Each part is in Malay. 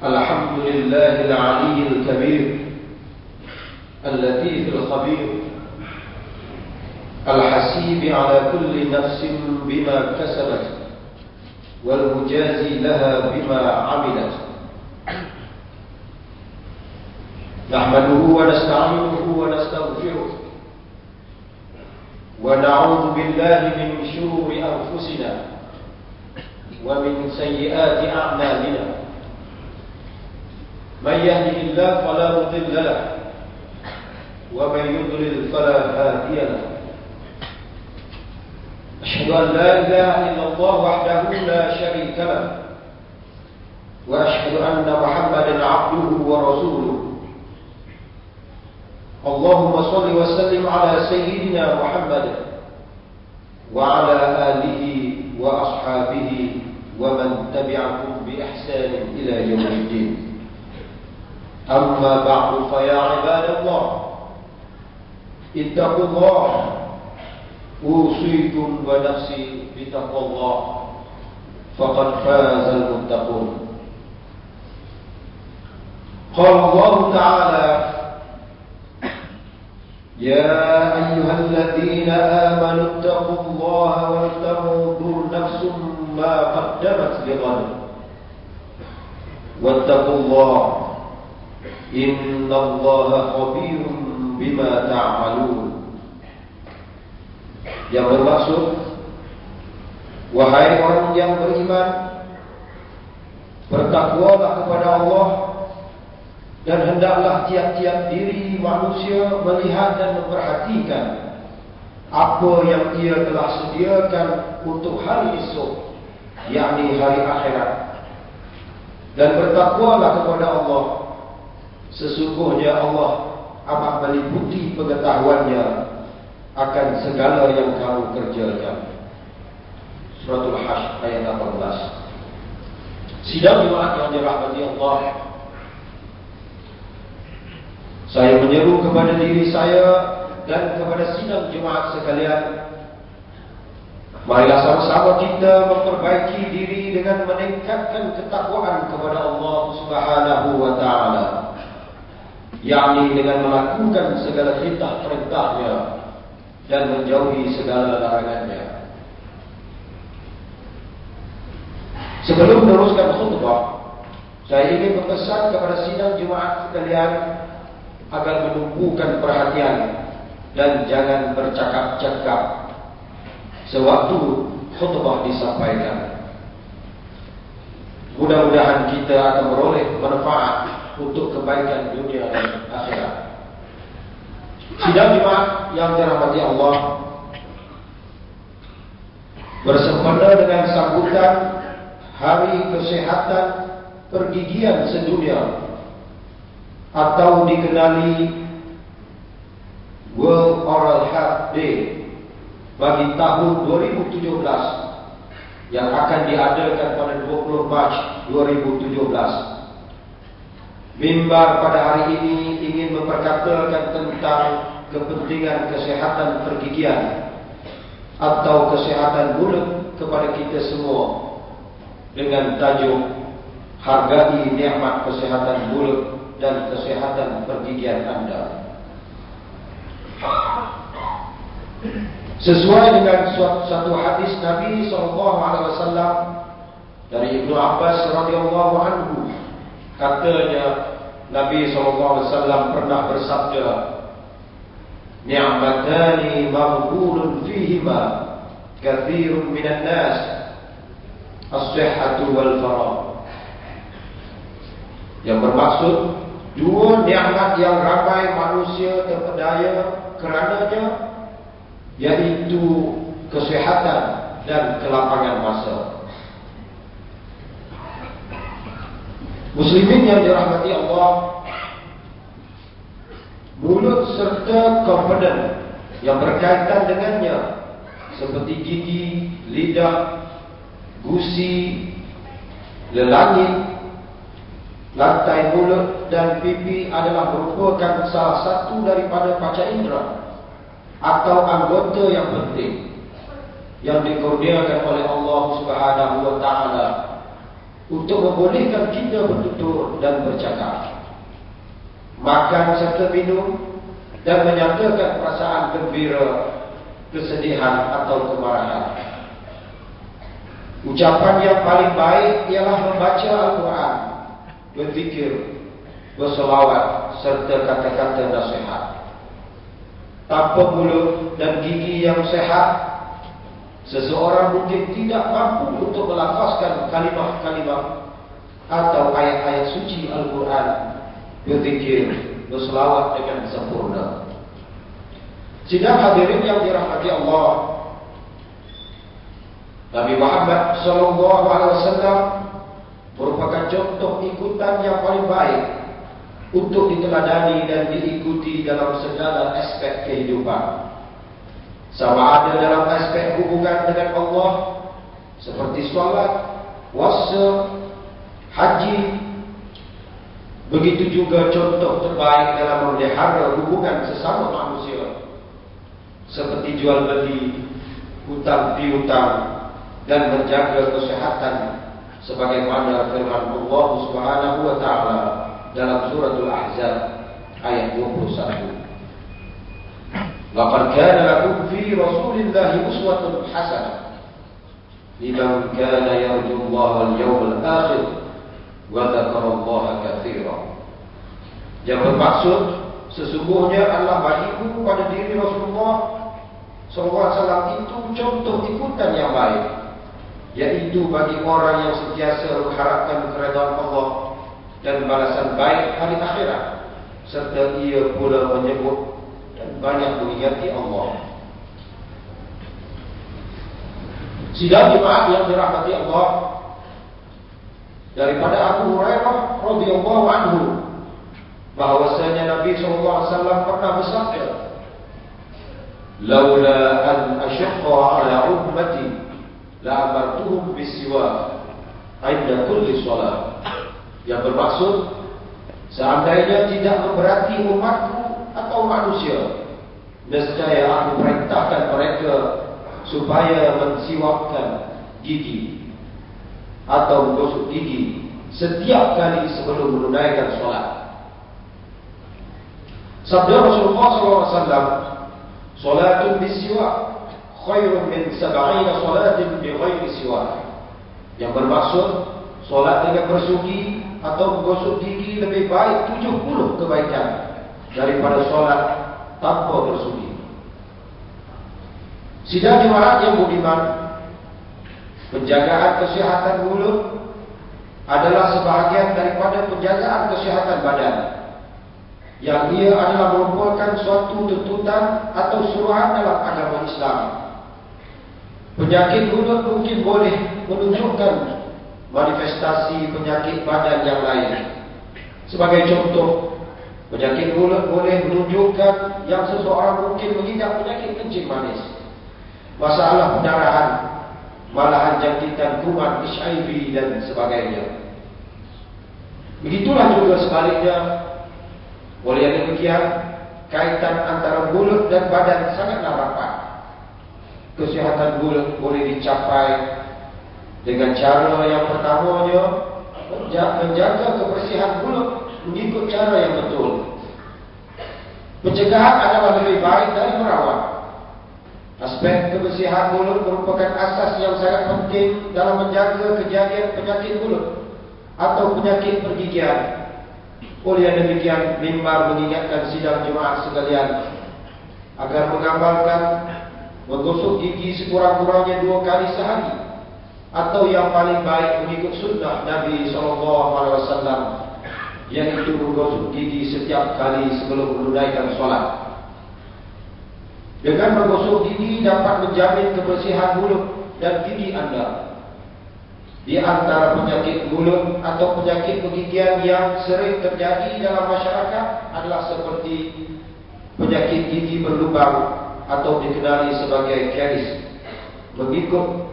الحمد لله العلي الكبير اللطيف الخبير الحسيب على كل نفس بما كسبت والمجازي لها بما عملت نحمده ونستعينه ونستغفره ونعوذ بالله من شرور أنفسنا ومن سيئات أعمالنا من يهده الله فلا مضل له ومن يضلل فلا هادي له أشهد أن لا إله إلا الله وحده لا شريك له وأشهد أن محمدا عبده ورسوله اللهم صل وسلم على سيدنا محمد وعلى آله وأصحابه ومن تبعهم بإحسان إلى يوم الدين أما بعد فيا عباد الله اتقوا الله أوصيكم ونفسي بتقوى الله فقد فاز المتقون قال الله تعالى يا أيها الذين آمنوا اتقوا الله ولتنظر نفس ما قدمت لغد واتقوا الله إن الله خبير بما تعملون. Yang bermaksud, wahai orang yang beriman, bertakwalah kepada Allah dan hendaklah tiap-tiap diri manusia melihat dan memperhatikan apa yang ia telah sediakan untuk hari esok, yakni hari akhirat. Dan bertakwalah kepada Allah, sesungguhnya Allah amat meliputi pengetahuannya akan segala yang kamu kerjakan. Suratul Hasy ayat 18. Sidang jemaat yang dirahmati Allah, saya menyeru kepada diri saya dan kepada sidang jemaat sekalian, marilah sama-sama kita memperbaiki diri dengan meningkatkan ketakwaan kepada Allah Subhanahu wa taala, yakni dengan melakukan segala perintah-perintahnya dan menjauhi segala larangannya. Sebelum meneruskan khutbah, saya ingin berpesan kepada sidang jemaat sekalian agar menumpukan perhatian dan jangan bercakap-cakap sewaktu khutbah disampaikan. Mudah-mudahan kita akan meroleh manfaat untuk kebaikan dunia dan akhirat. Sidang jemaat yang dirahmati Allah, bersempena dengan sambutan Hari Kesehatan Pergigian Sedunia atau dikenali World Oral Health Day bagi tahun 2017 yang akan diadakan pada 20 Mac 2017. Mimbar pada hari ini ingin memperkatakan tentang kepentingan kesehatan pergigian atau kesehatan mulut kepada kita semua dengan tajuk Hargai Nikmat Kesehatan Mulut dan Kesehatan Pergigian Anda. Sesuai dengan satu hadis Nabi SAW dari Ibnu Abbas radhiyallahu anhu, katanya Nabi SAW pernah bersabda, "Ni'matani maghbunun fihima katsirun minan nas, as-sihhatu wal faragh." Yang bermaksud, dua nikmat yang ramai manusia terpedaya kerananya, yaitu kesehatan dan kelapangan masa. Muslimin yang dirahmati Allah, mulut serta komponen yang berkaitan dengannya seperti gigi, lidah, gusi, lelangit, lantai mulut dan pipi adalah merupakan salah satu daripada panca indera atau anggota yang penting yang dikurniakan oleh Allah Subhanahu wa taala untuk membolehkan kita bertutur dan bercakap, makan serta minum, dan menyatakan perasaan gembira, kesedihan atau kemarahan. Ucapan yang paling baik ialah membaca Al-Quran, berzikir, berselawat serta kata-kata nasihat. Tanpa mulut dan gigi yang sehat, seseorang mungkin tidak mampu untuk melafazkan kalimah-kalimah atau ayat-ayat suci Al-Quran, berzikir, berselawat dengan sempurna. Sidang hadirin yang dirahmati Allah, Nabi Muhammad SAW merupakan contoh ikutan yang paling baik untuk diteladani dan diikuti dalam segala aspek kehidupan. Sama ada dalam aspek hubungan dengan Allah seperti solat, puasa, haji. Begitu juga contoh terbaik dalam memelihara hubungan sesama manusia seperti jual beli, hutang piutang, dan menjaga kesehatan sebagaimana firman Allah Subhanahu wa taala dalam suratul Ahzab ayat 21. Laqad kana lakum fi Rasulillahi uswatun hasanah liman kana yarju Allah wal yawmal akhir wa dzakara Allah katsiran. Yang bermaksud sesungguhnya Allah bagiku pada diri Rasulullah SAW itu contoh ikutan yang baik, yaitu bagi orang yang sentiasa mengharapkan keridhaan Allah dan balasan baik hari akhirat, serta ia pula menyebut dan banyak mengingati Allah. Sidang jemaah yang dirahmati Allah, daripada Abu Hurairah radhiyallahu anhu bahwasanya Nabi SAW pernah bersabda, "Laula an ashqa ala ummati la amartuhum bisiwak 'inda kulli shalah." Yang bermaksud, seandainya tidak memberati umatku atau manusia, nescaya aku perintahkan mereka supaya mensiwakkan gigi atau menggosok gigi setiap kali sebelum menunaikan solat. Sabda Rasulullah SAW, "Salatun bisiwak khairun min 70 salatin bighairi siwak." Yang bermaksud, solat dengan bersuci atau menggosok gigi lebih baik 70 kebaikan daripada solat tanpa bersuci. Sidang jemaah yang budiman, penjagaan kesihatan mulut adalah sebahagian daripada penjagaan kesihatan badan, yang ia adalah merupakan suatu tuntutan atau suruhan dalam agama Islam. Penyakit mulut mungkin boleh menunjukkan manifestasi penyakit badan yang lain. Sebagai contoh, penyakit mulut boleh menunjukkan yang seseorang mungkin mengidap penyakit kencing manis, masalah pendarahan, malahan jangkitan kuman HIV dan sebagainya. Begitulah juga sebaliknya. Oleh demikian, kaitan antara mulut dan badan sangatlah rapat. Kesihatan mulut boleh dicapai dengan cara yang pertamanya menjaga kebersihan mulut mengikut cara yang betul. Pencegahan adalah lebih baik dari merawat. Aspek kebersihan mulut merupakan asas yang sangat penting dalam menjaga kejadian penyakit mulut atau penyakit pergigian. Oleh demikian, mimbar mengingatkan sidang jemaah sekalian agar mengamalkan menggosok gigi sekurang-kurangnya 2 kali sehari, atau yang paling baik mengikut sunnah Nabi SAW, yaitu menggosok gigi setiap kali sebelum menunaikan solat. Dengan menggosok gigi dapat menjamin kebersihan mulut dan gigi anda. Di antara penyakit mulut atau penyakit pergigian yang sering terjadi dalam masyarakat adalah seperti penyakit gigi berlubang atau dikenali sebagai karies. Mengikut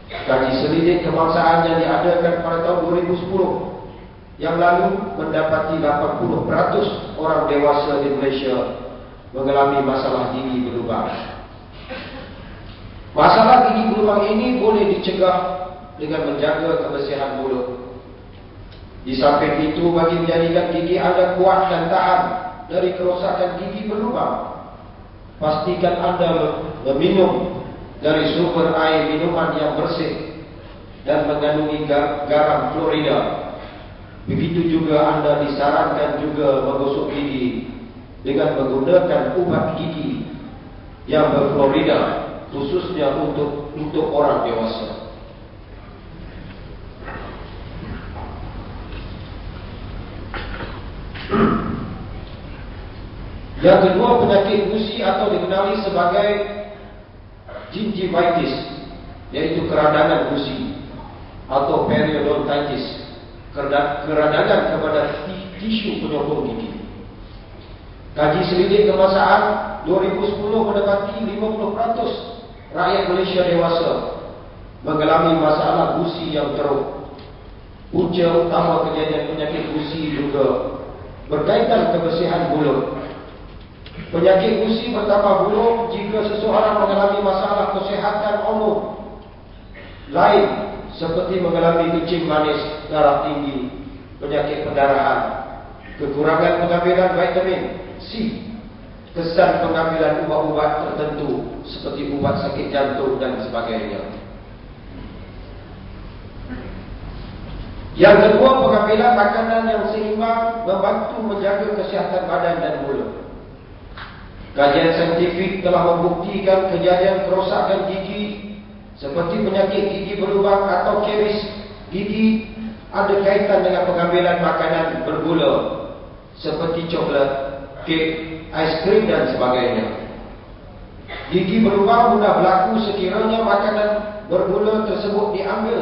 kaji selidik kebangsaan yang diadakan pada tahun 2010 yang lalu, mendapati 80% orang dewasa di Malaysia mengalami masalah gigi berlubang. Masalah gigi berlubang ini boleh dicegah dengan menjaga kebersihan mulut. Di samping itu, bagi menjadikan gigi Anda kuat dan tahan dari kerosakan gigi berlubang, pastikan Anda meminum dari sumber air minuman yang bersih dan mengandungi garam fluorida. Begitu juga Anda disarankan juga menggosok gigi dengan menggunakan ubat gigi yang berfluorida, khususnya untuk orang dewasa. Yang kedua, penyakit gusi atau dikenali sebagai gingivitis, yaitu keradangan gusi atau periodontitis, keradangan kepada tisu penyokong gigi. Kaji selidik kebangsaan 2010 mendapati 50% rakyat Malaysia dewasa mengalami masalah gusi yang teruk. Punca utama kejadian penyakit gusi juga berkaitan kebersihan mulut. Penyakit gusi bertambah buruk jika seseorang mengalami masalah kesihatan umum lain seperti mengalami kencing manis, darah tinggi, penyakit pendarahan, kekurangan pengambilan vitamin C, kesan pengambilan ubat-ubat tertentu seperti ubat sakit jantung dan sebagainya. Yang kedua, pengambilan makanan yang seimbang membantu menjaga kesihatan badan dan mulut. Kajian saintifik telah membuktikan kejadian kerosakan gigi seperti penyakit gigi berlubang atau karies gigi ada kaitan dengan pengambilan makanan bergula seperti coklat, kek, ais krim dan sebagainya. Gigi berlubang mudah berlaku sekiranya makanan bergula tersebut diambil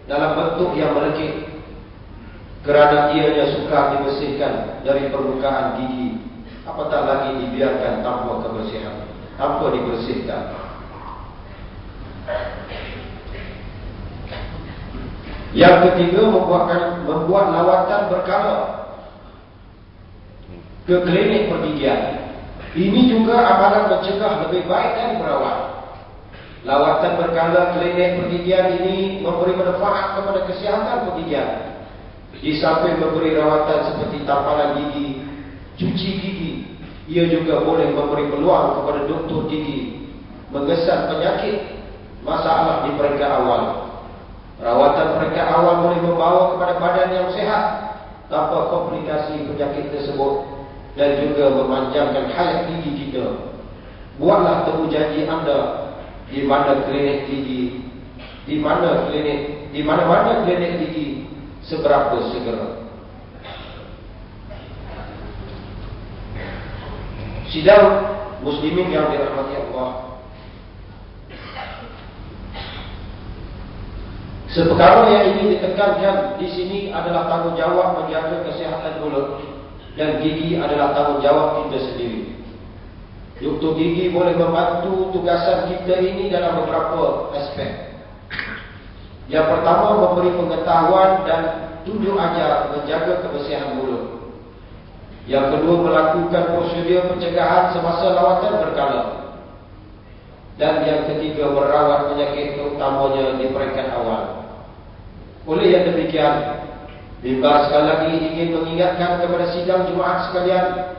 dalam bentuk yang melekit, kerana ianya sukar dibersihkan dari permukaan gigi, apatah lagi dibiarkan tanpa kebersihan, tanpa dibersihkan. Yang ketiga, membuat lawatan berkala ke klinik pergigian. Ini juga amalan mencegah lebih baik dari merawat. Lawatan berkala klinik pergigian ini memberi manfaat kepada kesihatan pergigian. Di samping memberi rawatan seperti tampalan gigi, cuci gigi, ia juga boleh memberi peluang kepada doktor gigi mengesan penyakit masalah di peringkat awal. Rawatan peringkat awal boleh membawa kepada badan yang sehat tanpa komplikasi penyakit tersebut dan juga memanjangkan hayat gigi kita. Buatlah temu janji anda di mana klinik gigi, di mana-mana klinik gigi seberapa segera. Sidang muslimin yang dirahmati Allah, seperkara yang ingin ditekankan di sini adalah tanggungjawab menjaga kesihatan mulut dan gigi adalah tanggungjawab kita sendiri. Doktor gigi boleh membantu tugasan kita ini dalam beberapa aspek. Yang pertama, memberi pengetahuan dan tunjuk ajar menjaga kebersihan mulut. Yang kedua, melakukan prosedur pencegahan semasa lawatan berkala. Dan yang ketiga, merawat penyakit terutamanya di peringkat awal. Oleh yang demikian, Mimbar sekali lagi ingin mengingatkan kepada sidang Jumaat sekalian,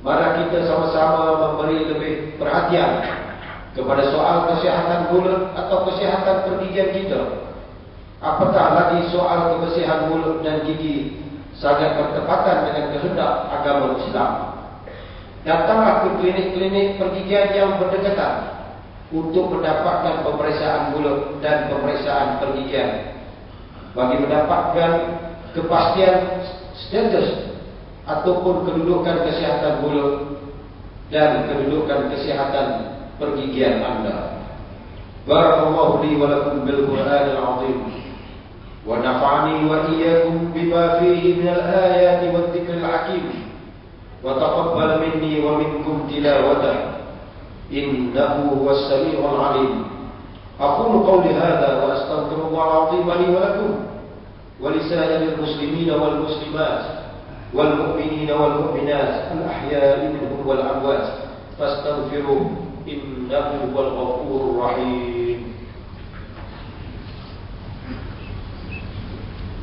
mari kita sama-sama memberi lebih perhatian kepada soal kesihatan mulut atau kesihatan pergigian kita. Apatah lagi soal kebersihan mulut dan gigi sangat bertepatan dengan kehendak agama Islam. Datanglah ke klinik-klinik pergigian yang berdekatan untuk mendapatkan pemeriksaan mulut dan pemeriksaan pergigian bagi mendapatkan kepastian status ataupun kedudukan kesihatan mulut dan kedudukan kesihatan pergigian anda. Barakallahu li wa lakum bil Qur'anil 'azim wa nafa'ani wa iyyakum bima fihi minal ayati wad dzikril hakim wa taqabbal minni wa minkum tilawatahu innahu huwas samiul 'alim. Aqulu qawli hadha wa astaghfirullahal 'azim li wa lakum ولسائر المسلمين والمسلمات والمؤمنين والمؤمنات الأحياء منهم والأموات فاستغفروه إنه هو الغفور الرحيم.